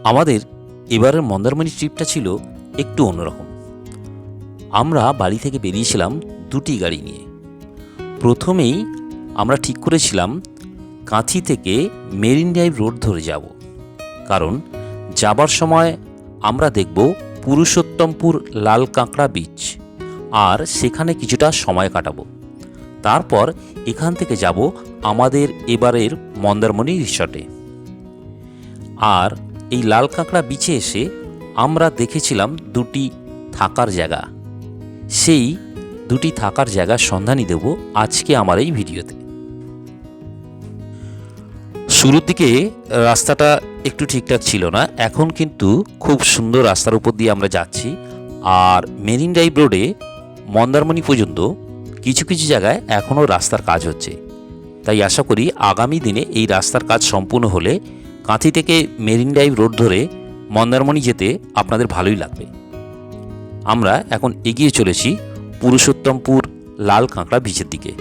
আমাদের এবারের মন্দারমণি ট্রিপটা ছিল একটু অন্যরকম। আমরা বাড়ি থেকে বেরিয়েছিলাম দুটি গাড়ি নিয়ে। প্রথমেই আমরা ঠিক করেছিলাম কাঁথি থেকে মেরিন ড্রাইভ রোড ধরে যাব, কারণ যাবার সময় আমরা দেখব পুরুষোত্তমপুর লাল কাঁকড়া বিচ, আর সেখানে কিছুটা সময় কাটাবো। তারপর এখান থেকে যাব আমাদের এবারের মন্দারমণি রিসর্টে। আর এই লাল কাঁকড়া বিচে এসে আমরা দেখেছিলাম দুটি থাকার জায়গা। সেই দুটি থাকার জায়গার সন্ধানই দেব আজকে আমার এই ভিডিওতে। শুরুর দিকে রাস্তাটা একটু ঠিকঠাক ছিল না, এখন কিন্তু খুব সুন্দর রাস্তার উপর দিয়ে আমরা যাচ্ছি। আর মেরিন ড্রাইভ রোডে মন্দারমণি পর্যন্ত কিছু কিছু জায়গায় এখনও রাস্তার কাজ হচ্ছে, তাই আশা করি আগামী দিনে এই রাস্তার কাজ সম্পূর্ণ হলে কাঁথি থেকে মেরিন ড্রাইভ রোড ধরে মন্দারমণি যেতে আপনাদের ভালোই লাগবে। আমরা এখন এগিয়ে চলেছি পুরুষোত্তমপুর লাল কাঁকড়া বিচের দিকে।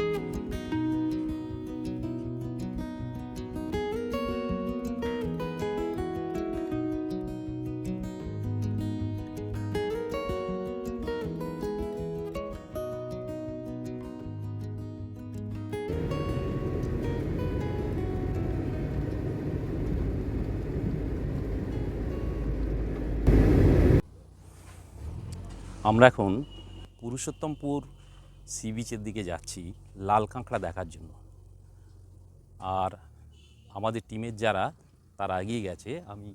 আমরা এখন পুরুষোত্তমপুর সি বিচের দিকে যাচ্ছি লাল কাঁকড়া দেখার জন্য। আর আমাদের টিমের যারা তারা এগিয়ে গেছে, আমি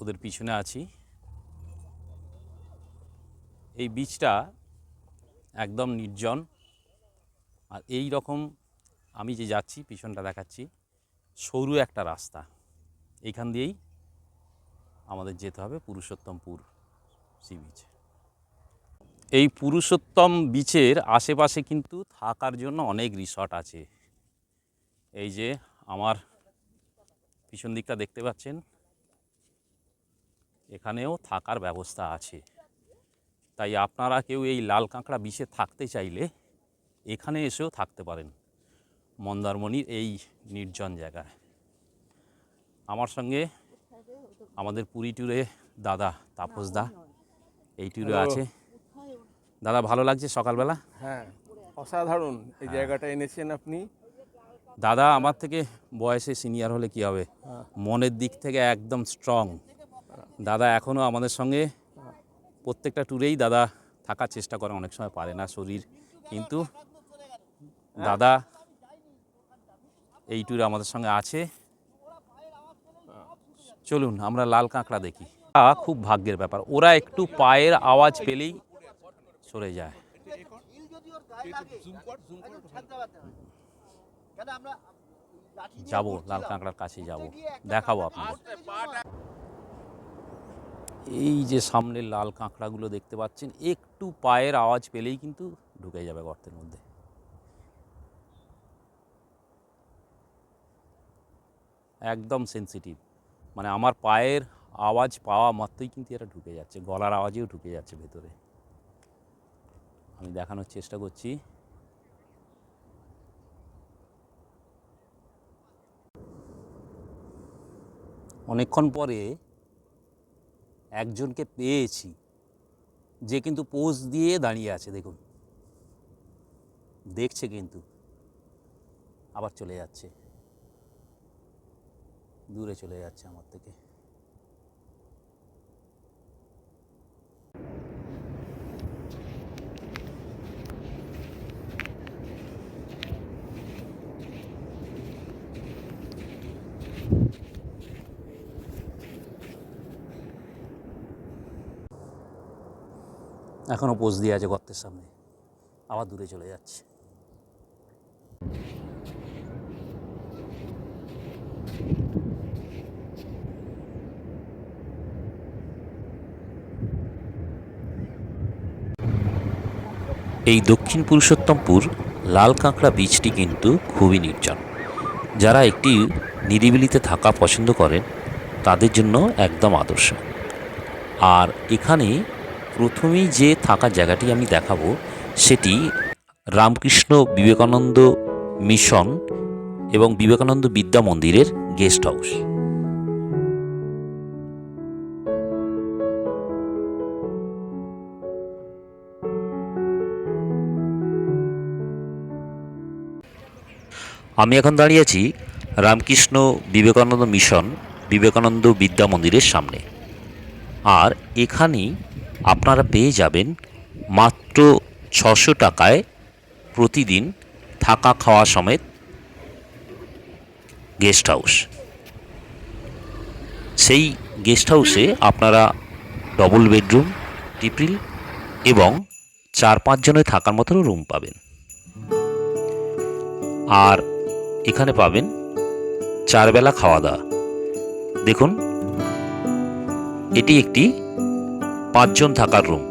ওদের পিছনে আছি। এই বিচটা একদম নির্জন, আর এই রকম আমি যে যাচ্ছি পিছনটা দেখাচ্ছি, সরু একটা রাস্তা, এইখান দিয়েই আমাদের যেতে হবে পুরুষোত্তমপুর সি বিচ। এই পুরুষোত্তম বিচের আশেপাশে কিন্তু থাকার জন্য অনেক রিসর্ট আছে। এই যে আমার পিছন দিকটা দেখতে পাচ্ছেন, এখানেও থাকার ব্যবস্থা আছে। তাই আপনারা কেউ এই লাল কাঁকড়া বিচে থাকতে চাইলে এখানে এসেও থাকতে পারেন, মন্দারমণির এই নির্জন জায়গায়। আমার সঙ্গে আমাদের পুরী ট্যুরে দাদা তাপস দা এই ট্যুরে আছে। দাদা, ভালো লাগছে সকালবেলা? হ্যাঁ, অসাধারণ এই জায়গাটা এনেছেন আপনি। দাদা আমার থেকে বয়সে সিনিয়র হলে কি হবে, মনের দিক থেকে একদম স্ট্রং। দাদা এখনও আমাদের সঙ্গে প্রত্যেকটা ট্যুরেই দাদা থাকার চেষ্টা করে, অনেক সময় পারে না শরীর, কিন্তু দাদা এই ট্যুরে আমাদের সঙ্গে আছে। চলুন আমরা লাল কাঁকড়া দেখি। খুব ভাগ্যের ব্যাপার, ওরা একটু পায়ের আওয়াজ পেলেই সরে যায়। যাবো লাল কাঁকড়ার কাছে যাব, দেখাবো আপনাদের। এই যে সামনে লাল কাঁকড়াগুলো দেখতে পাচ্ছেন, একটু পায়ের আওয়াজ পেলেই কিন্তু ঢুকে যাবে গর্তের মধ্যে। একদম সেন্সিটিভ, মানে আমার পায়ের আওয়াজ পাওয়া মাত্রই কিন্তু এরা ঢুকে যাচ্ছে, গলার আওয়াজেও ঢুকে যাচ্ছে ভেতরে। আমি দেখানোর চেষ্টা করছি। অনেকক্ষণ পরে একজনকে পেয়েছি, যে কিন্তু পোজ দিয়ে দাঁড়িয়ে আছে, দেখুন, দেখছে কিন্তু আবার চলে যাচ্ছে, দূরে চলে যাচ্ছে আমার থেকে। এখনও পোজ দিয়ে আছে গর্তের সামনে, আবার দূরে চলে যাচ্ছে। এই দক্ষিণ পুরুষোত্তমপুর লাল কাঁকড়া বিচটি কিন্তু খুবই নির্জন। যারা একটি নিরিবিলিতে থাকা পছন্দ করেন তাদের জন্য একদম আদর্শ। আর এখানে প্রথমেই যে থাকার জায়গাটি আমি দেখাবো সেটি রামকৃষ্ণ বিবেকানন্দ মিশন এবং বিবেকানন্দ বিদ্যা মন্দিরের গেস্ট হাউস। আমি এখন দাঁড়িয়ে আছি রামকৃষ্ণ বিবেকানন্দ মিশন বিবেকানন্দ বিদ্যা মন্দিরের সামনে। আর এখানেই আপনারা পেয়ে যাবেন মাত্র 600 টাকায় প্রতিদিন থাকা খাওয়া সমেত গেস্ট হাউস। সেই গেস্ট হাউসে আপনারা ডবল বেডরুম, টিপ্রিল এবং 4-5 জনের থাকার মতনও রুম পাবেন। আর এখানে পাবেন 4 বেলা খাওয়া দাওয়া। দেখুন, এটি একটি 5 জন থাকার রুম।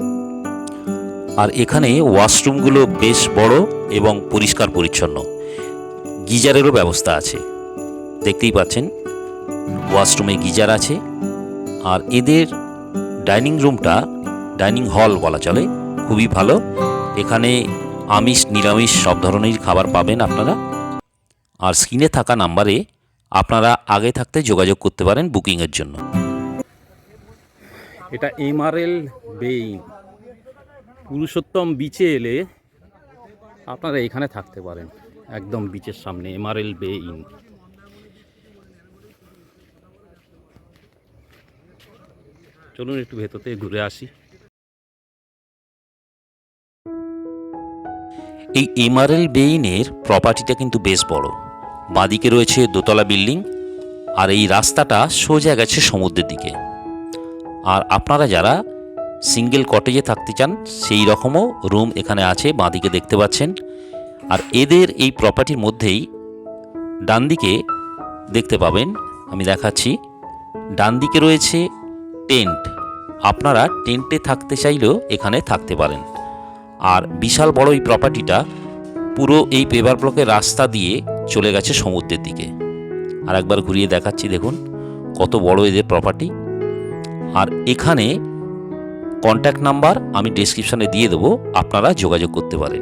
আর এখানে ওয়াশরুমগুলো বেশ বড় এবং পরিষ্কার পরিচ্ছন্ন। গিজারেরও ব্যবস্থা আছে, দেখতেই পাচ্ছেন ওয়াশরুমে গিজার আছে। আর এদের ডাইনিং রুমটা ডাইনিং হল বলা চলে, খুবই ভালো। এখানে আমিষ নিরামিষ সব ধরনের খাবার পাবেন আপনারা। আর স্ক্রিনে থাকা নাম্বারে আপনারা আগে থাকতে যোগাযোগ করতে পারেন বুকিংয়ের জন্য। এটা এমআরএল বে ইন। পুরুষোত্তম বিচে এলে আপনারা এখানে থাকতে পারেন, একদম বিচের সামনে এমআরএল বে ইন। চলুন একটু ভেতর থেকে ঘুরে আসি। এই এমআরএল বে ইনের প্রপার্টিটা কিন্তু বেশ বড়। বাঁদিকে রয়েছে দোতলা বিল্ডিং, আর এই রাস্তাটা সোজা গেছে সমুদ্রের দিকে। আর আপনারা যারা সিঙ্গেল কটেজে থাকতে চান সেই রকমও রুম এখানে আছে, বাঁদিকে দেখতে পাচ্ছেন। আর এদের এই প্রপার্টির মধ্যেই ডান দিকে দেখতে পাবেন, আমি দেখাচ্ছি, ডান দিকে রয়েছে টেন্ট। আপনারা টেন্টে থাকতে চাইলেও এখানে থাকতে পারেন। আর বিশাল বড় এই প্রপার্টিটা পুরো এই পেভার ব্লকের রাস্তা দিয়ে চলে গেছে সমুদ্রের দিকে। আর একবার ঘুরিয়ে দেখাচ্ছি, দেখুন কত বড় এদের প্রপার্টি। আর এখানে কন্ট্যাক্ট নাম্বার আমি ডেসক্রিপশানে দিয়ে দেবো, আপনারা যোগাযোগ করতে পারেন।